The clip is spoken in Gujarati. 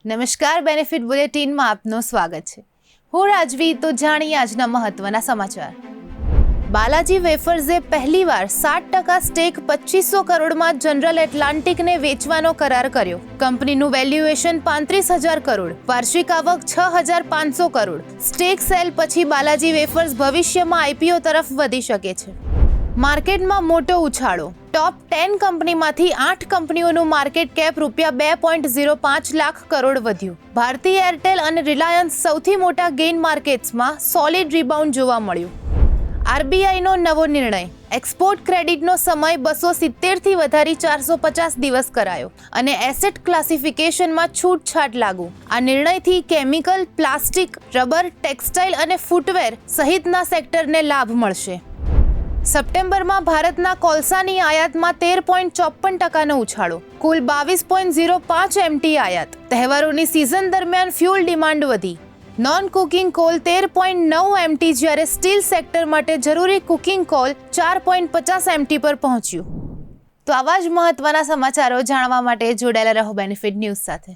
નમસ્કાર, બેનિફિટ બુલેટિનમાં આપનું સ્વાગત છે. હું રાજવી. તો જાણીએ આજના મહત્વના સમાચાર. બાલાજી વેફર્સે પહેલીવાર 7% સ્ટેક 2500 કરોડમાં જનરલ એટલાન્ટિકને વેચવાનો કરાર કર્યો. કંપનીનું વેલ્યુએશન 35,000 કરોડ, વાર્ષિક આવક 6,500 કરોડ. સ્ટેક સેલ પછી બાલાજી વેફર્સ ભવિષ્યમાં આઈપીઓ તરફ વધી શકે છે. માર્કેટમાં મોટો ઉછાળો. ટોપ 10 કંપનીમાંથી 8 કંપનીઓનું માર્કેટ કેપ ₹2.05 લાખ કરોડ વધ્યું. ભારતી એરટેલ અને રિલાયન્સ સૌથી મોટા ગેઇન માર્કેટ્સમાં સોલિડ રિબાઉન્ડ જોવા મળ્યું. આરબીઆઈનો નવો નિર્ણય. એક્સપોર્ટ ક્રેડિટનો સમય 270 થી વધારી 450 દિવસ કરાયો અને એસેટ ક્લાસિફિકેશનમાં છૂટછાટ લાગુ. આ નિર્ણયથી કેમિકલ, પ્લાસ્ટિક, રબર, ટેક્સટાઇલ અને ફૂટવેર સહિતના સેક્ટરને લાભ મળશે. સપ્ટેમ્બરમાં ભારતના કોલસાની આયાતમાં 13.54% ઉછાળો. કુલ 22.05 MT આયાત. તહેવારોની સિઝન દરમિયાન ફ્યુઅલ ડિમાન્ડ વધી. નોન કુકિંગ કોલ 13.9 MT, જ્યારે સ્ટીલ સેક્ટર માટે જરૂરી કુકિંગ કોલ 4.50 MT પર પહોંચ્યું. તો આવા જ મહત્વના સમાચારો જાણવા માટે જોડાયેલા રહો બેનિફિટ ન્યૂઝ સાથે.